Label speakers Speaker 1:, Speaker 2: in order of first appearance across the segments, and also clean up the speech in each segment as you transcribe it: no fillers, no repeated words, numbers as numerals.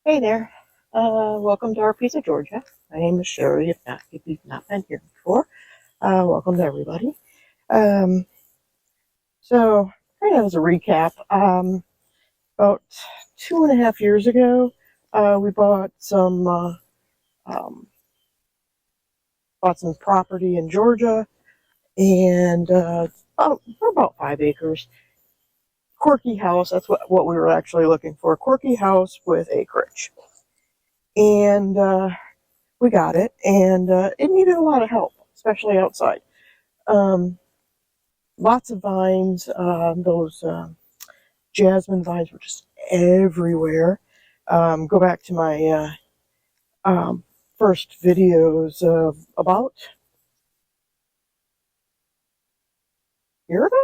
Speaker 1: Hey there. Welcome to our piece of Georgia. My name is Sherry. If you've not been here before, welcome to everybody. Um, so, kind of as a recap, about 2.5 years ago, we um, bought some property in Georgia, and about 5 acres. Quirky house. That's what we were actually looking for. Quirky house with acreage, and we got it, and it needed a lot of help, especially outside. Um, Lots of vines. Those jasmine vines were just everywhere. Go back to my first videos of about a year ago.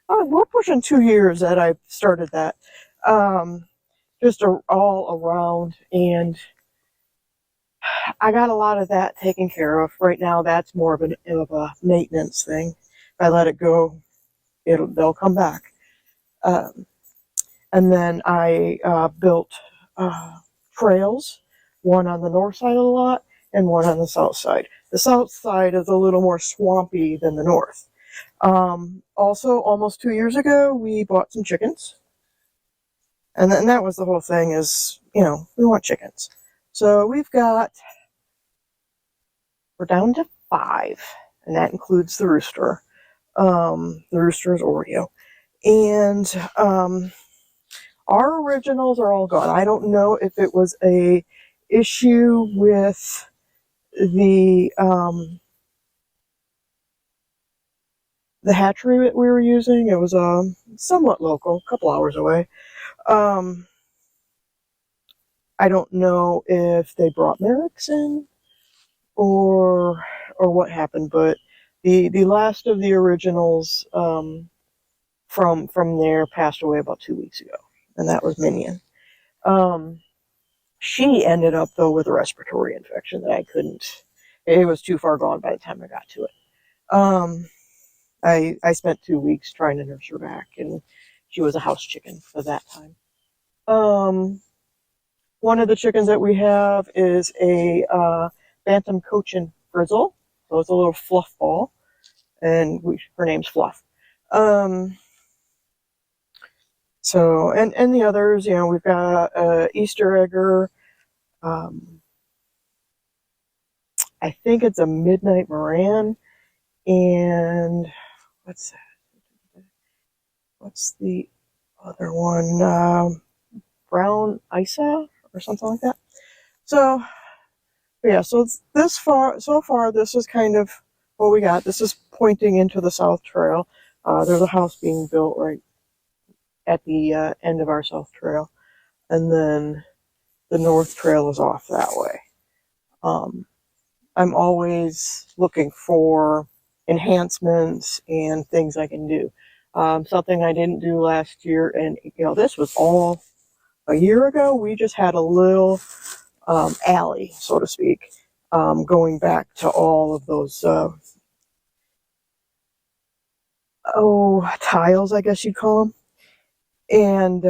Speaker 1: We're pushing 2 years that I started that. Um, just all around, and I got a lot of that taken care of. Right now, that's more of a maintenance thing. If I let it go, they'll come back. Um, and then I built trails, one on the north side of the lot and one on the south side. The south side is a little more swampy than the north. Also, almost 2 years ago, we bought some chickens. And that was the whole thing is, we want chickens. So we're down to 5, and that includes the rooster. The rooster is Oreo. And our originals are all gone. I don't know if it was a issue with the hatchery that we were using. It was somewhat local, a couple hours away. I don't know if they brought Merrick's in or what happened, but the last of the originals from there passed away about 2 weeks ago, and that was Minion. She ended up though with a respiratory infection that I couldn't. It was too far gone by the time I got to it. I spent 2 weeks trying to nurse her back, and she was a house chicken for that time. One of the chickens that we have is a bantam cochin frizzle, so it's a little fluff ball, and her name's Fluff. So and the others, we've got Easter egger. I think it's a midnight Moran, and what's that? What's the other one? Brown Isa or something like that. So yeah, so so far, this is kind of what we got. This is pointing into the South Trail. There's a house being built right at the end of our South Trail, and then the North Trail is off that way. I'm always looking for enhancements and things I can do. Something I didn't do last year, and this was all a year ago. We just had a little alley, so to speak, going back to all of those tiles, I guess you'd call them. And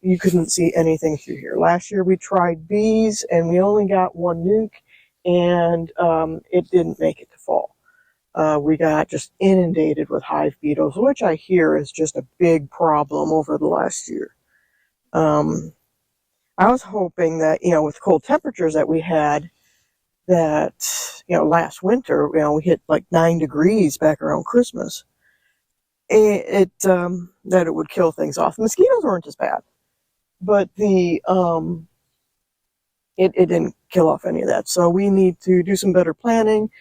Speaker 1: you couldn't see anything through here. Last year we tried bees, and we only got one nuke, and it didn't make it to fall. We got just inundated with hive beetles, which I hear is just a big problem over the last year. I was hoping that, with cold temperatures that we had, that, last winter, we hit like 9 degrees back around Christmas, that it would kill things off. The mosquitoes weren't as bad, but it didn't kill off any of that. So we need to do some better planning.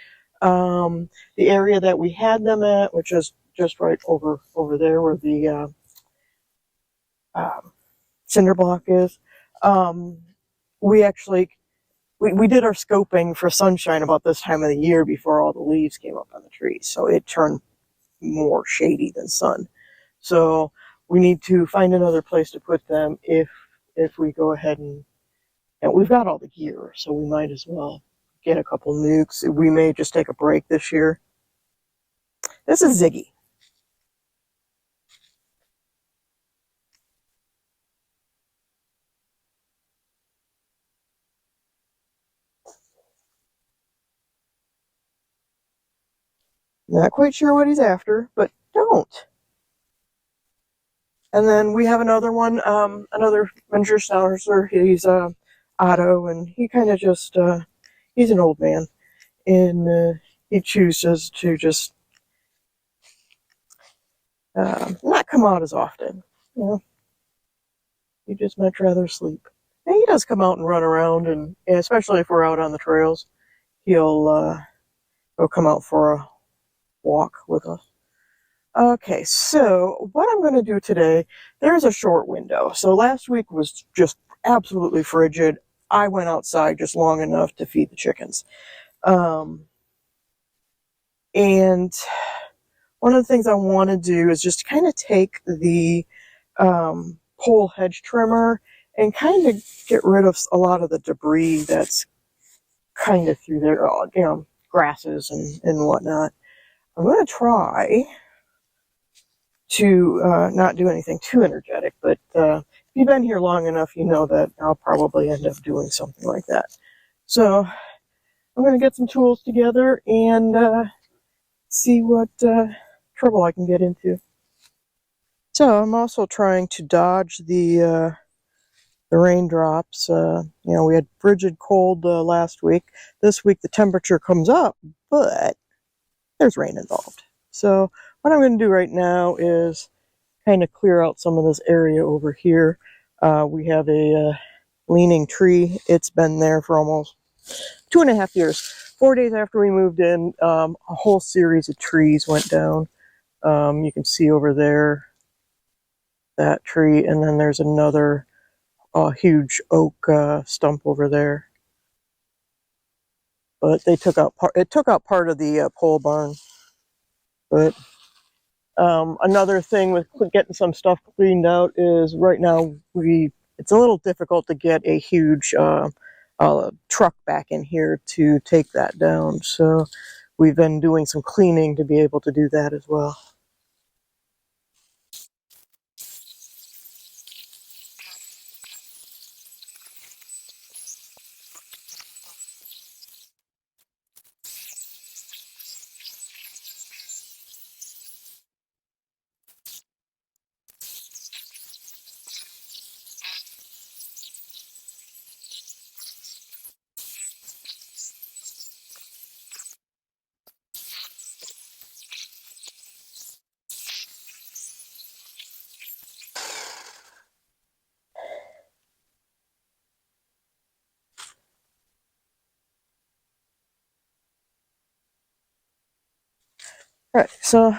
Speaker 1: The area that we had them at, which is just right over there where the cinder block is, we actually we did our scoping for sunshine about this time of the year before all the leaves came up on the trees, so it turned more shady than sun. So we need to find another place to put them if we go ahead and we've got all the gear, so we might as well get a couple nukes. We may just take a break this year. This is Ziggy. Not quite sure what he's after, but don't. And then we have another one, another miniature schnauzer. He's Otto, and he kind of just, he's an old man, and he chooses to just not come out as often. You know, he just much rather sleep. And he does come out and run around, and especially if we're out on the trails, he'll come out for a walk with us. Okay, so what I'm going to do today, there's a short window. So last week was just absolutely frigid. I went outside just long enough to feed the chickens. And one of the things I want to do is just kind of take the pole hedge trimmer and kind of get rid of a lot of the debris that's kind of through there, grasses and whatnot. I'm going to try to not do anything too energetic, but if you've been here long enough, you know that I'll probably end up doing something like that. So I'm going to get some tools together and see what trouble I can get into. So I'm also trying to dodge the raindrops. We had frigid cold last week. This week the temperature comes up, but there's rain involved. So what I'm going to do right now is kind of clear out some of this area over here. We have a leaning tree. It's been there for almost 2.5 years. 4 days after we moved in, a whole series of trees went down. You can see over there that tree, and then there's another huge oak stump over there. But they took out part of the pole barn. But another thing with getting some stuff cleaned out is right now it's a little difficult to get a huge truck back in here to take that down. So we've been doing some cleaning to be able to do that as well. Right, so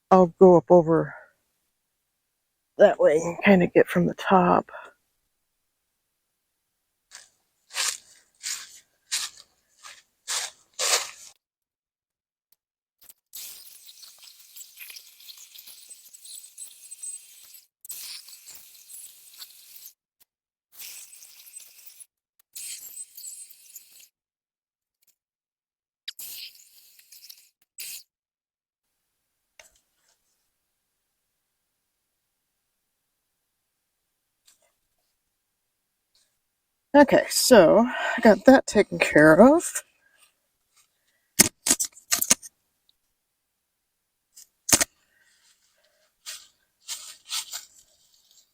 Speaker 1: I'll go up over that way and kind of get from the top. Okay, so I got that taken care of.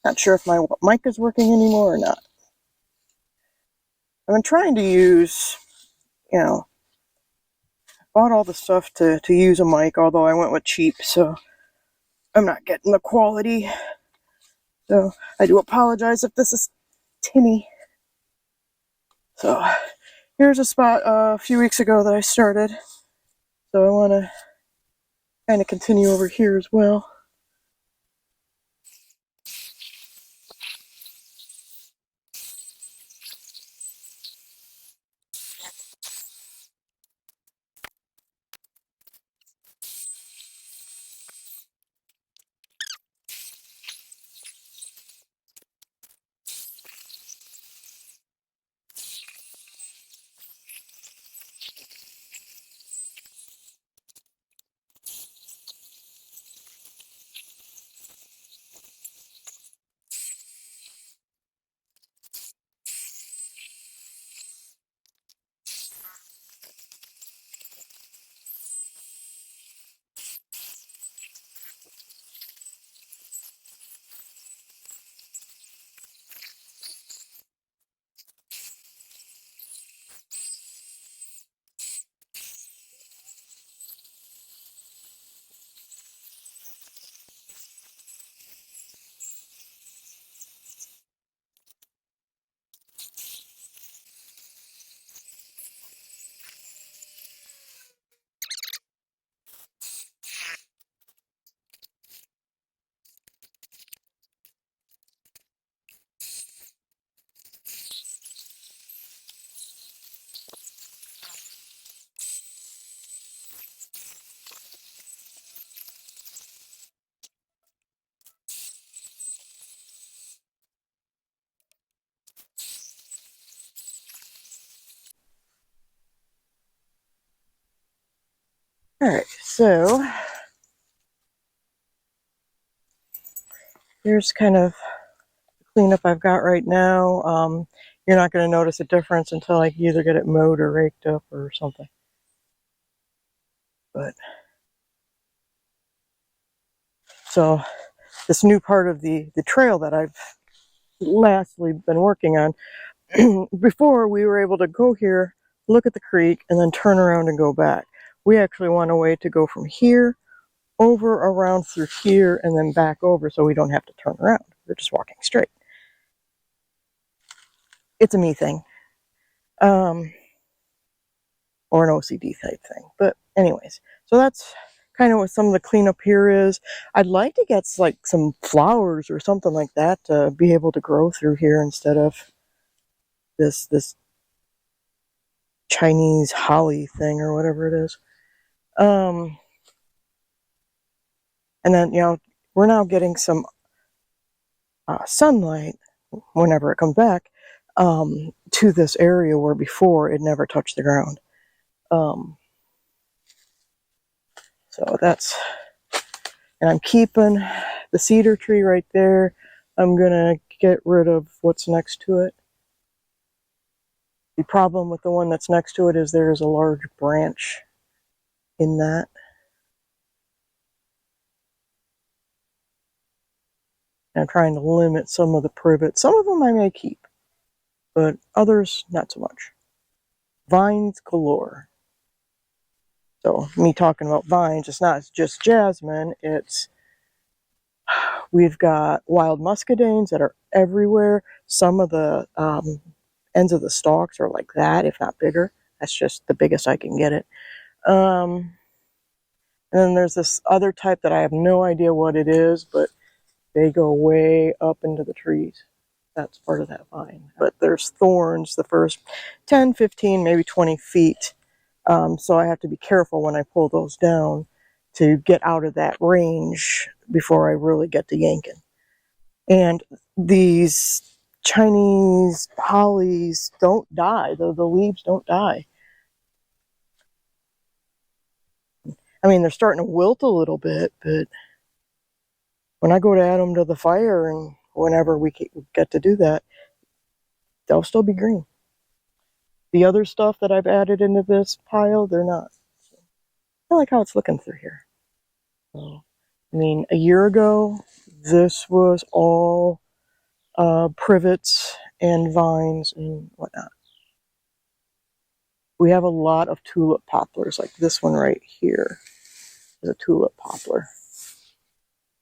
Speaker 1: Not sure if my mic is working anymore or not. I've been trying to use, bought all the stuff to use a mic, although I went with cheap, so I'm not getting the quality. So I do apologize if this is tinny. So here's a spot a few weeks ago that I started. So I want to kind of continue over here as well. All right, so here's kind of the cleanup I've got right now. You're not going to notice a difference until I either get it mowed or raked up or something. But so this new part of the trail that I've lastly been working on. Before, we were able to go here, look at the creek, and then turn around and go back. We actually want a way to go from here over, around through here, and then back over, so we don't have to turn around. We're just walking straight. It's a me thing, or an OCD type thing. But anyways, so that's kind of what some of the cleanup here is. I'd like to get like some flowers or something like that to be able to grow through here instead of this Chinese holly thing or whatever it is. And then, we're now getting some sunlight whenever it comes back to this area where before it never touched the ground. So that's, and I'm keeping the cedar tree right there. I'm going to get rid of what's next to it. The problem with the one that's next to it is there is a large branch in that. And I'm trying to limit some of the privet. Some of them I may keep, but others not so much. Vines galore. So me talking about vines, it's not just jasmine, we've got wild muscadines that are everywhere. Some of the ends of the stalks are like that, if not bigger. That's just the biggest I can get it. And then there's this other type that I have no idea what it is, but they go way up into the trees. That's part of that vine. But there's thorns the first 10, 15, maybe 20 feet. So I have to be careful when I pull those down to get out of that range before I really get to yanking. And these Chinese hollies don't die, though the leaves don't die. I mean, they're starting to wilt a little bit, but when I go to add them to the fire and whenever we get to do that, they'll still be green. The other stuff that I've added into this pile, they're not. So I like how it's looking through here. So, I mean, a year ago, this was all privets and vines and whatnot. We have a lot of tulip poplars, like this one right here is a tulip poplar.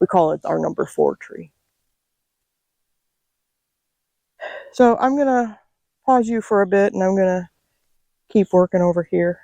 Speaker 1: We call it our number 4 tree. So I'm going to pause you for a bit and I'm going to keep working over here.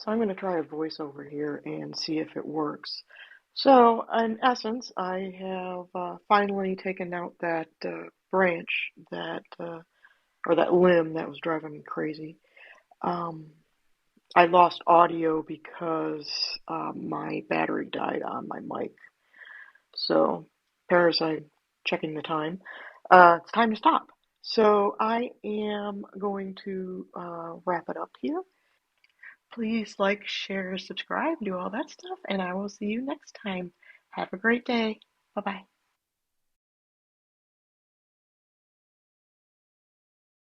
Speaker 1: So I'm going to try a voiceover here and see if it works. So in essence, I have finally taken out that branch that or that limb that was driving me crazy. Um, I lost audio because my battery died on my mic. So, Parasite, checking the time. It's time to stop. So I am going to wrap it up here. Please like, share, subscribe, do all that stuff, and I will see you next time. Have a great day. Bye bye.